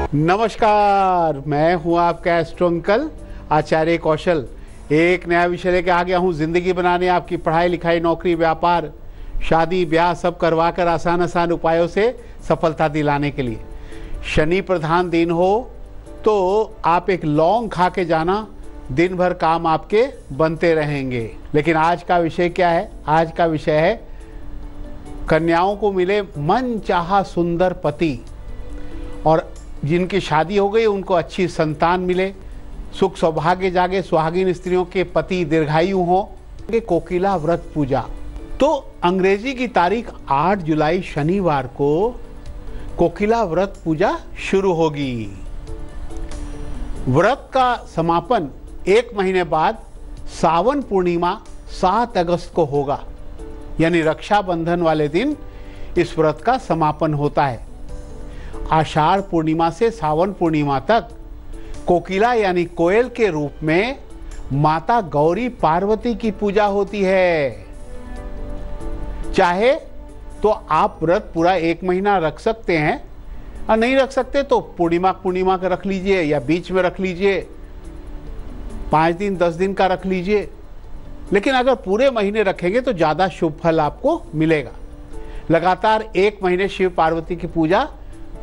नमस्कार, मैं हूं आपका एस्ट्रो अंकल आचार्य कौशल। एक नया विषय लेके आ गया हूं। जिंदगी बनाने, आपकी पढ़ाई लिखाई, नौकरी, व्यापार, शादी ब्याह सब करवा कर आसान उपायों से सफलता दिलाने के लिए। शनि प्रधान दिन हो तो आप एक लौंग खा के जाना, दिन भर काम आपके बनते रहेंगे। लेकिन आज का विषय क्या है? आज का विषय है कन्याओं को मिले मन चाहा सुंदर पति, और जिनकी शादी हो गई उनको अच्छी संतान मिले, सुख सौभाग्य जागे, सुहागिन स्त्रियों के पति दीर्घायु हो। कोकिला व्रत पूजा तो अंग्रेजी की तारीख 8 जुलाई शनिवार को कोकिला व्रत पूजा शुरू होगी। व्रत का समापन 1 महीने बाद सावन पूर्णिमा 7 अगस्त को होगा, यानी रक्षाबंधन वाले दिन इस व्रत का समापन होता है। आषाढ़ पूर्णिमा से सावन पूर्णिमा तक कोकिला यानी कोयल के रूप में माता गौरी पार्वती की पूजा होती है। चाहे तो आप व्रत पूरा 1 महीना रख सकते हैं, और नहीं रख सकते तो पूर्णिमा का रख लीजिए, या बीच में रख लीजिए, 5 दिन 10 दिन का रख लीजिए। लेकिन अगर पूरे महीने रखेंगे तो ज़्यादा शुभ फल आपको मिलेगा। लगातार 1 महीने शिव पार्वती की पूजा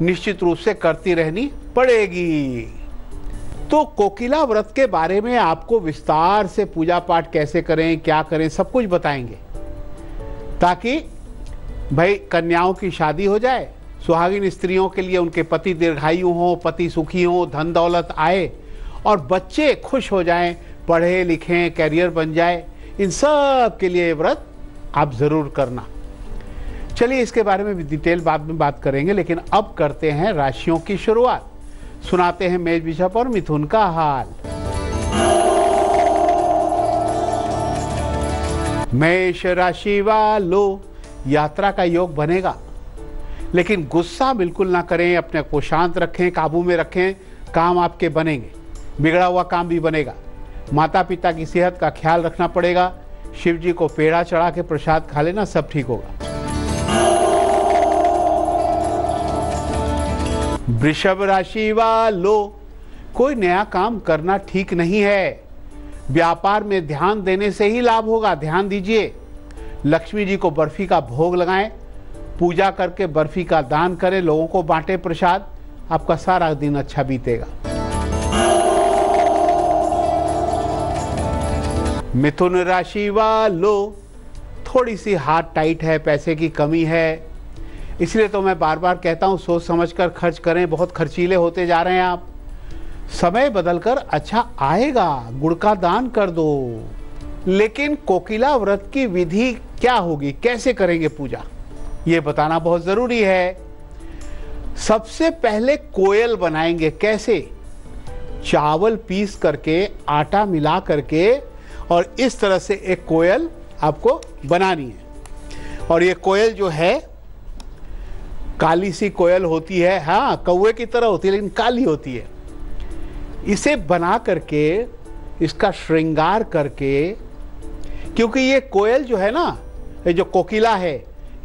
निश्चित रूप से करती रहनी पड़ेगी। तो कोकिला व्रत के बारे में आपको विस्तार से पूजा पाठ कैसे करें, क्या करें, सब कुछ बताएंगे, ताकि भाई कन्याओं की शादी हो जाए, सुहागिन स्त्रियों के लिए उनके पति दीर्घायु हो, पति सुखी हो, धन दौलत आए और बच्चे खुश हो जाएं, पढ़े लिखें, कैरियर बन जाए। इन सब के लिए व्रत आप जरूर करना। चलिए इसके बारे में डिटेल बाद में बात करेंगे, लेकिन अब करते हैं राशियों की शुरुआत। सुनाते हैं मेष, वृषभ और मिथुन का हाल। मेष राशि वालों, यात्रा का योग बनेगा, लेकिन गुस्सा बिल्कुल ना करें, अपने को शांत रखें, काबू में रखें। काम आपके बनेंगे, बिगड़ा हुआ काम भी बनेगा। माता पिता की सेहत का ख्याल रखना पड़ेगा। शिव जी को पेड़ा चढ़ा के प्रसाद खा लेना, सब ठीक होगा। वृषभ राशि वालों, कोई नया काम करना ठीक नहीं है। व्यापार में ध्यान देने से ही लाभ होगा, ध्यान दीजिए। लक्ष्मी जी को बर्फी का भोग लगाएं, पूजा करके बर्फी का दान करें, लोगों को बांटें प्रसाद, आपका सारा दिन अच्छा बीतेगा। मिथुन राशि वालों, थोड़ी सी हाथ टाइट है, पैसे की कमी है, इसलिए तो मैं बार बार कहता हूं सोच समझकर खर्च करें। बहुत खर्चीले होते जा रहे हैं आप। समय बदलकर अच्छा आएगा, गुड़ का दान कर दो। लेकिन कोकिला व्रत की विधि क्या होगी, कैसे करेंगे पूजा, ये बताना बहुत जरूरी है। सबसे पहले कोयल बनाएंगे। कैसे? चावल पीस करके, आटा मिला करके, और इस तरह से एक कोयल आपको बनानी है। और ये कोयल जो है काली सी कोयल होती है, हाँ कौवे की तरह होती है लेकिन काली होती है। इसे बना करके, इसका श्रृंगार करके, क्योंकि ये कोयल जो है ना, ये जो कोकिला है,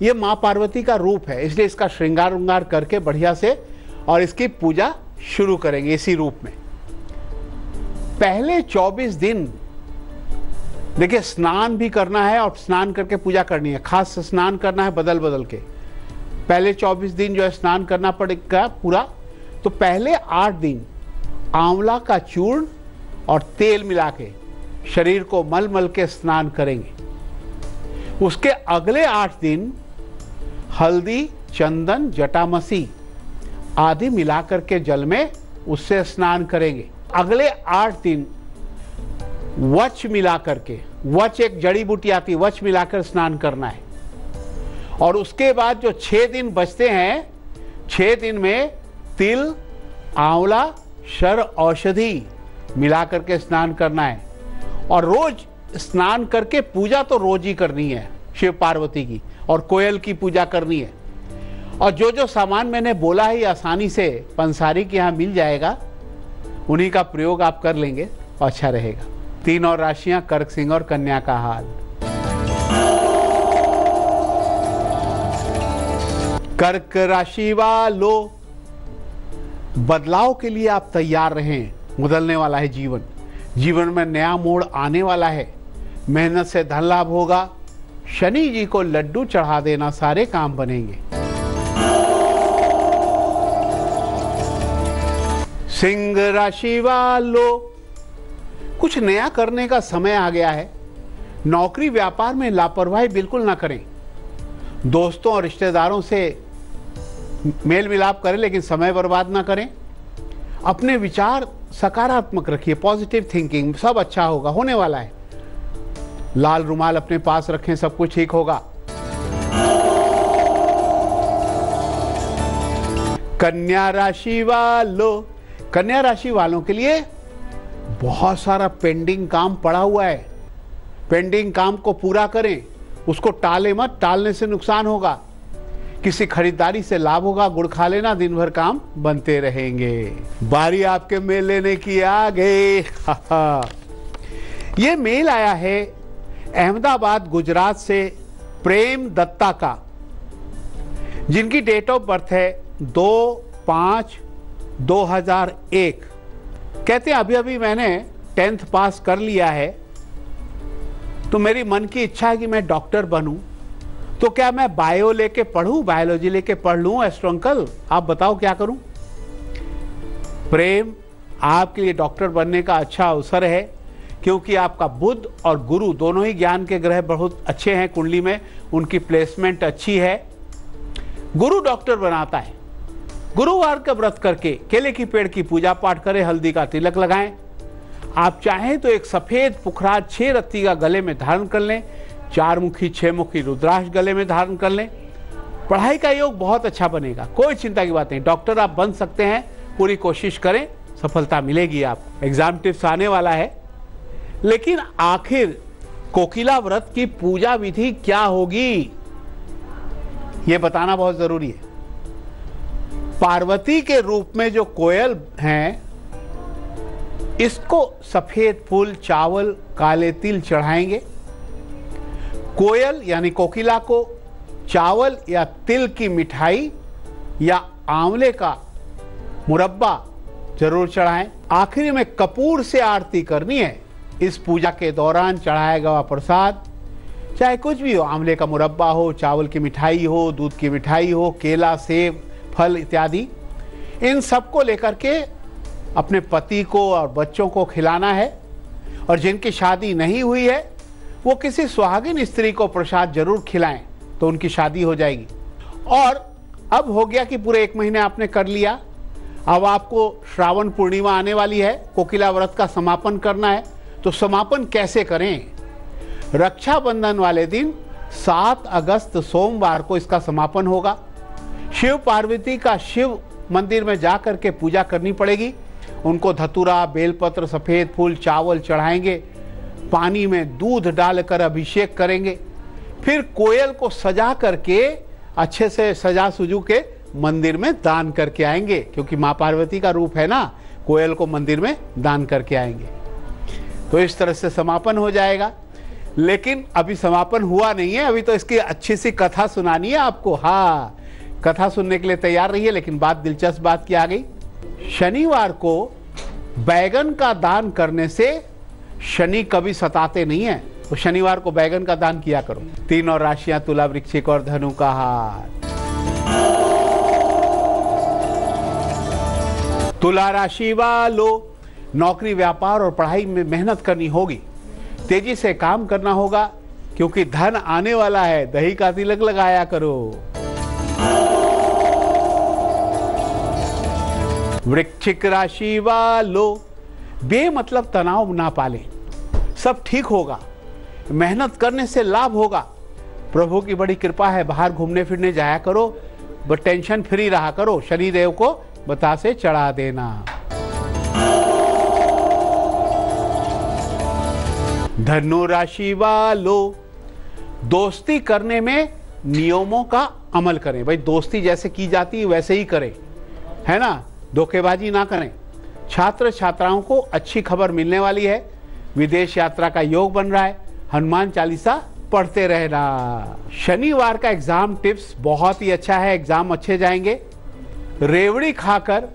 ये माँ पार्वती का रूप है, इसलिए इसका श्रृंगार करके बढ़िया से और इसकी पूजा शुरू करेंगे इसी रूप में। पहले 24 दिन देखिए स्नान भी करना है, और स्नान करके पूजा करनी है। खास स्नान करना है बदल बदल के। पहले 24 दिन जो है स्नान करना पड़ेगा पूरा। तो पहले 8 दिन आंवला का चूर्ण और तेल मिला के शरीर को मल मल के स्नान करेंगे। उसके अगले 8 दिन हल्दी, चंदन, जटामसी आदि मिला करके जल में उससे स्नान करेंगे। अगले 8 दिन वच मिला करके, वच एक जड़ी बूटी आती है, वच मिलाकर स्नान करना है। और उसके बाद जो 6 दिन बचते हैं, 6 दिन में तिल, आंवला, शर औषधि मिला करके स्नान करना है। और रोज स्नान करके पूजा तो रोज ही करनी है शिव पार्वती की, और कोयल की पूजा करनी है। और जो जो सामान मैंने बोला है आसानी से पंसारी के यहाँ मिल जाएगा, उन्हीं का प्रयोग आप कर लेंगे तो अच्छा रहेगा। 3 और राशियां, कर्क, सिंह और कन्या का हाल। कर्क राशि वालों, बदलाव के लिए आप तैयार रहें। बदलने वाला है जीवन, जीवन में नया मोड़ आने वाला है। मेहनत से धन लाभ होगा। शनि जी को लड्डू चढ़ा देना, सारे काम बनेंगे। सिंह राशि वालों, कुछ नया करने का समय आ गया है। नौकरी व्यापार में लापरवाही बिल्कुल ना करें। दोस्तों और रिश्तेदारों से मेल मिलाप करें, लेकिन समय बर्बाद ना करें। अपने विचार सकारात्मक रखिए, पॉजिटिव थिंकिंग, सब अच्छा होगा, होने वाला है। लाल रुमाल अपने पास रखें, सब कुछ ठीक होगा। कन्या राशि वालों, कन्या राशि वालों के लिए बहुत सारा पेंडिंग काम पड़ा हुआ है। पेंडिंग काम को पूरा करें, उसको टाले मत, टालने से नुकसान होगा। किसी खरीदारी से लाभ होगा, गुड़ खा लेना, दिन भर काम बनते रहेंगे। बारी आपके मेल लेने की आ गई। ये मेल आया है अहमदाबाद गुजरात से प्रेम दत्ता का, जिनकी डेट ऑफ बर्थ है 2/5/2001। कहते हैं अभी अभी मैंने 10th पास कर लिया है, तो मेरी मन की इच्छा है कि मैं डॉक्टर बनूं। तो क्या मैं बायो लेके पढ़ूं, बायोलॉजी लेके पढ़ लूं? एस्ट्रो अंकल आप बताओ क्या करूं? प्रेम, आपके लिए डॉक्टर बनने का अच्छा अवसर है, क्योंकि आपका बुध और गुरु दोनों ही ज्ञान के ग्रह बहुत अच्छे हैं कुंडली में, उनकी प्लेसमेंट अच्छी है। गुरु डॉक्टर बनाता है। गुरुवार का व्रत करके केले की पेड़ की पूजा पाठ करें, हल्दी का तिलक लगाएं। आप चाहें तो एक सफेद पुखराज 6 रत्ती का गले में धारण कर लें, 4 मुखी 6 मुखी रुद्राक्ष गले में धारण कर लें। पढ़ाई का योग बहुत अच्छा बनेगा, कोई चिंता की बात नहीं। डॉक्टर आप बन सकते हैं, पूरी कोशिश करें, सफलता मिलेगी आपको। एग्जाम टिप्स आने वाला है, लेकिन आखिर कोकिला व्रत की पूजा विधि क्या होगी, यह बताना बहुत जरूरी है। पार्वती के रूप में जो कोयल हैं, इसको सफेद फूल, चावल, काले तिल चढ़ाएंगे। कोयल यानी कोकिला को चावल या तिल की मिठाई या आंवले का मुरब्बा जरूर चढ़ाएं। आखिरी में कपूर से आरती करनी है। इस पूजा के दौरान चढ़ाया गया प्रसाद चाहे कुछ भी हो, आंवले का मुरब्बा हो, चावल की मिठाई हो, दूध की मिठाई हो, केला, सेब, फल इत्यादि, इन सबको लेकर के अपने पति को और बच्चों को खिलाना है। और जिनकी शादी नहीं हुई है वो किसी सुहागिन स्त्री को प्रसाद जरूर खिलाएं, तो उनकी शादी हो जाएगी। और अब हो गया कि पूरे 1 महीने आपने कर लिया, अब आपको श्रावण पूर्णिमा आने वाली है, कोकिला व्रत का समापन करना है। तो समापन कैसे करें? रक्षाबंधन वाले दिन 7 अगस्त सोमवार को इसका समापन होगा। शिव पार्वती का शिव मंदिर में जाकर के पूजा करनी पड़ेगी। उनको धतूरा, बेलपत्र, सफेद फूल, चावल चढ़ाएंगे। पानी में दूध डालकर अभिषेक करेंगे। फिर कोयल को सजा करके अच्छे से सजा सुजू के मंदिर में दान करके आएंगे, क्योंकि माँ पार्वती का रूप है ना, कोयल को मंदिर में दान करके आएंगे। तो इस तरह से समापन हो जाएगा। लेकिन अभी समापन हुआ नहीं है, अभी तो इसकी अच्छी सी कथा सुनानी है आपको। हाँ, कथा सुनने के लिए तैयार रहिए। लेकिन बात दिलचस्प बात की आ गई। शनिवार को बैगन का दान करने से शनि कभी सताते नहीं है, तो शनिवार को बैगन का दान किया करो। 3 और राशियां तुला, वृश्चिक और धनु का हाथ। तुला राशि वालों, नौकरी, व्यापार और पढ़ाई में मेहनत करनी होगी, तेजी से काम करना होगा, क्योंकि धन आने वाला है। दही का तिलक लगाया करो। वृश्चिक राशि वालों, बेमतलब तनाव ना पालें, सब ठीक होगा। मेहनत करने से लाभ होगा। प्रभु की बड़ी कृपा है, बाहर घूमने फिरने जाया करो, बस टेंशन फ्री रहा करो। शनिदेव को बतासे चढ़ा देना। धनु राशि वालों, दोस्ती करने में नियमों का अमल करें। भाई दोस्ती जैसे की जाती है वैसे ही करें, है ना, धोखेबाजी ना करें। छात्र छात्राओं को अच्छी खबर मिलने वाली है। विदेश यात्रा का योग बन रहा है। हनुमान चालीसा पढ़ते रहना। शनिवार का एग्जाम टिप्स बहुत ही अच्छा है, एग्जाम अच्छे जाएंगे। रेवड़ी खाकर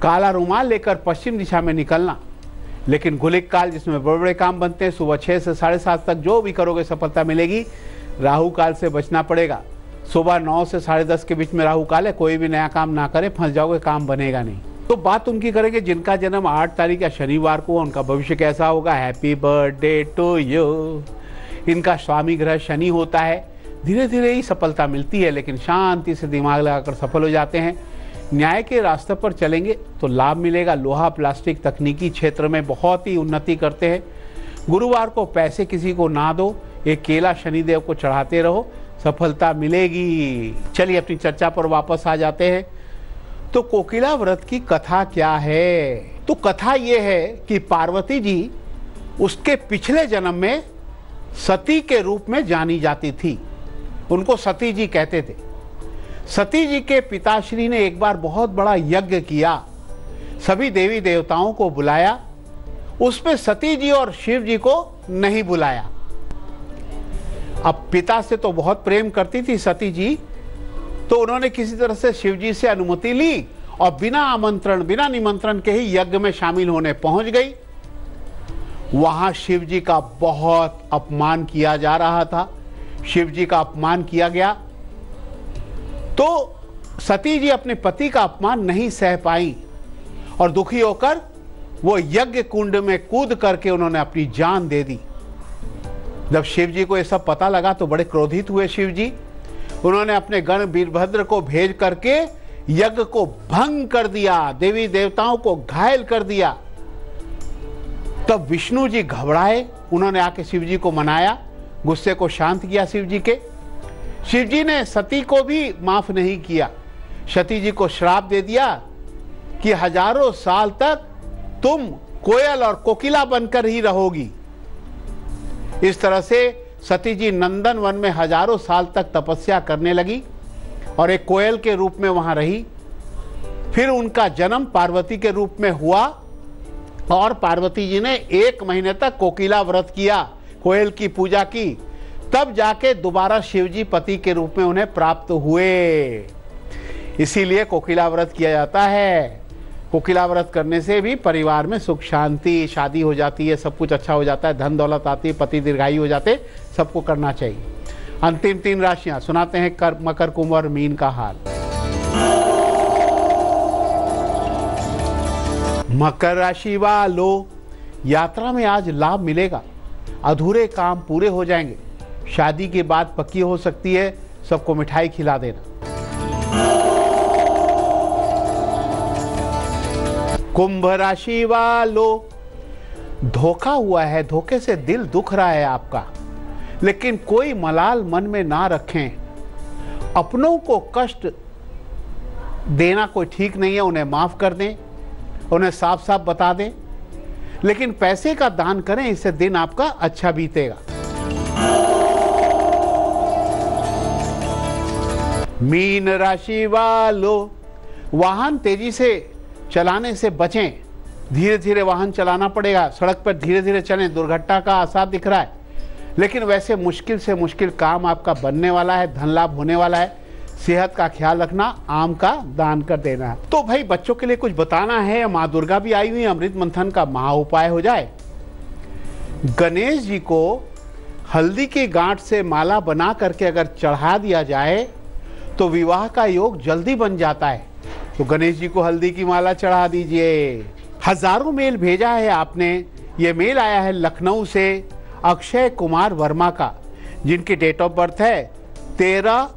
काला रुमाल लेकर पश्चिम दिशा में निकलना। लेकिन गुलिक काल, जिसमें बड़े बड़े काम बनते हैं, सुबह 6 से 7:30 तक जो भी करोगे सफलता मिलेगी। राहु काल से बचना पड़ेगा। सुबह 9 से 10:30 के बीच में राहु काल है, कोई भी नया काम ना करें, फंस जाओगे, काम बनेगा नहीं। तो बात उनकी करेंगे जिनका जन्म 8 तारीख या शनिवार को, उनका भविष्य कैसा होगा। Happy birthday to you. इनका स्वामी ग्रह शनि होता है। धीरे धीरे ही सफलता मिलती है, लेकिन शांति से दिमाग लगाकर सफल हो जाते हैं। न्याय के रास्ते पर चलेंगे तो लाभ मिलेगा। लोहा, प्लास्टिक, तकनीकी क्षेत्र में बहुत ही उन्नति करते हैं। गुरुवार को पैसे किसी को ना दो, एक केला शनिदेव को चढ़ाते रहो, सफलता मिलेगी। चलिए अपनी चर्चा पर वापस आ जाते हैं। तो कोकिला व्रत की कथा क्या है? तो कथा यह है कि पार्वती जी उसके पिछले जन्म में सती के रूप में जानी जाती थी। उनको सती जी कहते थे। सती जी के पिताश्री ने एक बार बहुत बड़ा यज्ञ किया, सभी देवी देवताओं को बुलाया, उसमें सती जी और शिव जी को नहीं बुलाया। अब पिता से तो बहुत प्रेम करती थी सती जी, तो उन्होंने किसी तरह से शिव जी से अनुमति ली और बिना आमंत्रण, बिना निमंत्रण के ही यज्ञ में शामिल होने पहुंच गई। वहां शिव जी का बहुत अपमान किया जा रहा था, शिव जी का अपमान किया गया। तो सती जी अपने पति का अपमान नहीं सह पाई और दुखी होकर वो यज्ञ कुंड में कूद करके उन्होंने अपनी जान दे दी। जब शिव जी को ये सब पता लगा तो बड़े क्रोधित हुए शिव जी। उन्होंने अपने गण वीरभद्र को भेज करके यज्ञ को भंग कर दिया, देवी देवताओं को घायल कर दिया। तब विष्णु जी घबराए, उन्होंने आके शिव जी को मनाया, गुस्से को शांत किया शिव जी के। शिव जी ने सती को भी माफ नहीं किया, सती जी को श्राप दे दिया कि हजारों साल तक तुम कोयल और कोकिला बनकर ही रहोगी। इस तरह से सती जी नंदन वन में हजारों साल तक तपस्या करने लगी और एक कोयल के रूप में वहां रही। फिर उनका जन्म पार्वती के रूप में हुआ और पार्वती जी ने 1 महीने तक कोकिला व्रत किया, कोयल की पूजा की। तब जाके दोबारा शिवजी पति के रूप में उन्हें प्राप्त हुए। इसीलिए कोकिला व्रत किया जाता है। कोकिला व्रत करने से भी परिवार में सुख शांति, शादी हो जाती है, सब कुछ अच्छा हो जाता है, धन दौलत आती है, पति दीर्घायु हो जाते, सबको करना चाहिए। अंतिम 3 राशियां सुनाते हैं, मकर, कुंभ और मीन का हाल। मकर राशि वालों, यात्रा में आज लाभ मिलेगा, अधूरे काम पूरे हो जाएंगे, शादी की बात पक्की हो सकती है, सबको मिठाई खिला देना। कुंभ राशि वालों, धोखा हुआ है, धोखे से दिल दुख रहा है आपका, लेकिन कोई मलाल मन में ना रखें। अपनों को कष्ट देना कोई ठीक नहीं है, उन्हें माफ कर दें, उन्हें साफ साफ बता दें, लेकिन पैसे का दान करें, इससे दिन आपका अच्छा बीतेगा। मीन राशि वालों, वाहन तेजी से चलाने से बचें, धीरे धीरे वाहन चलाना पड़ेगा, सड़क पर धीरे धीरे चलें, दुर्घटना का आसार दिख रहा है, लेकिन वैसे मुश्किल से मुश्किल काम आपका बनने वाला है, धन लाभ होने वाला है। सेहत का ख्याल रखना, आम का दान कर देना है। तो भाई बच्चों के लिए कुछ बताना है, माँ दुर्गा भी आई हुई है, अमृत मंथन का महा उपाय हो जाए। गणेश जी को हल्दी की गांठ से माला बना करके अगर चढ़ा दिया जाए तो विवाह का योग जल्दी बन जाता है। तो गणेश जी को हल्दी की माला चढ़ा दीजिए। हजारों मेल भेजा है आपने, ये मेल आया है लखनऊ से अक्षय कुमार वर्मा का, जिनकी डेट ऑफ बर्थ है 13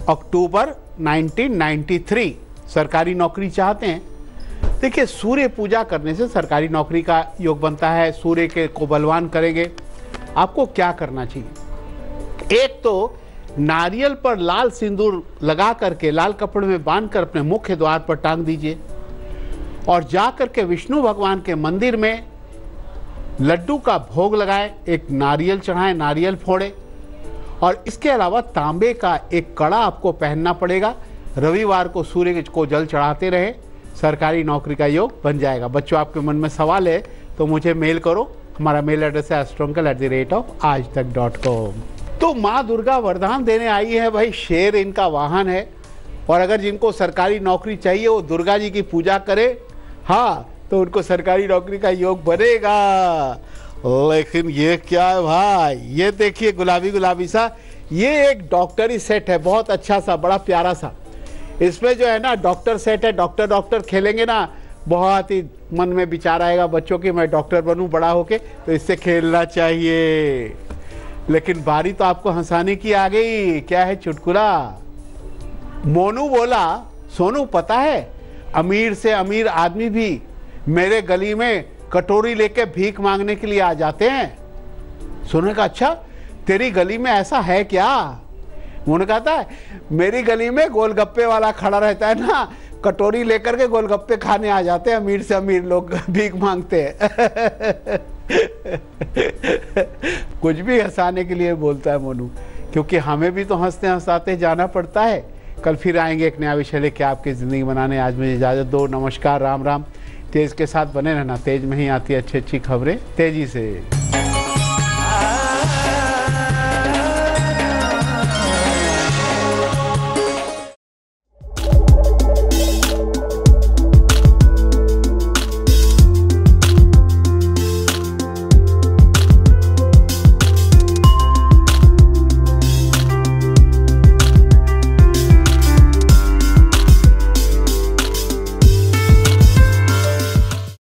अक्टूबर 1993। सरकारी नौकरी चाहते हैं। देखिए, सूर्य पूजा करने से सरकारी नौकरी का योग बनता है। सूर्य के को बलवान करेंगे। आपको क्या करना चाहिए? एक तो नारियल पर लाल सिंदूर लगा करके लाल कपड़े में बांधकर अपने मुख्य द्वार पर टांग दीजिए और जा करके विष्णु भगवान के मंदिर में लड्डू का भोग लगाएं, एक नारियल चढ़ाएं, नारियल फोड़े। और इसके अलावा तांबे का एक कड़ा आपको पहनना पड़ेगा। रविवार को सूर्य को जल चढ़ाते रहे, सरकारी नौकरी का योग बन जाएगा। बच्चों, आपके मन में सवाल है तो मुझे मेल करो। हमारा मेल एड्रेस है astrouncle@aajtak.com। तो माँ दुर्गा वरदान देने आई है भाई। शेर इनका वाहन है और अगर जिनको सरकारी नौकरी चाहिए वो दुर्गा जी की पूजा करे हाँ तो उनको सरकारी नौकरी का योग बनेगा। लेकिन ये क्या है भाई, ये देखिए गुलाबी गुलाबी सा, ये एक डॉक्टरी सेट है, बहुत अच्छा सा, बड़ा प्यारा सा। इसमें जो है ना डॉक्टर सेट है, डॉक्टर डॉक्टर खेलेंगे ना, बहुत ही मन में विचार आएगा बच्चों की मैं डॉक्टर बनूं बड़ा होके, तो इससे खेलना चाहिए। लेकिन बारी तो आपको हंसाने की आ गई। क्या है चुटकुला? मोनू बोला, सोनू पता है अमीर से अमीर आदमी भी मेरे गली में कटोरी लेके भीख मांगने के लिए आ जाते हैं। सोनू ने कहा अच्छा तेरी गली में ऐसा है क्या? उन्होंने कहा था मेरी गली में गोलगप्पे वाला खड़ा रहता है ना, कटोरी लेकर के गोलगप्पे खाने आ जाते हैं अमीर से अमीर लोग, भीख मांगते हैं। कुछ भी हंसाने के लिए बोलता है मोनू, क्योंकि हमें भी तो हंसते हंसाते जाना पड़ता है। कल फिर आएंगे एक नया विषय लेके आपकी ज़िंदगी बनाने। आज मुझे इजाज़त दो, नमस्कार, राम राम। तेज के साथ बने रहना, तेज में ही आती है अच्छी अच्छी खबरें तेजी से।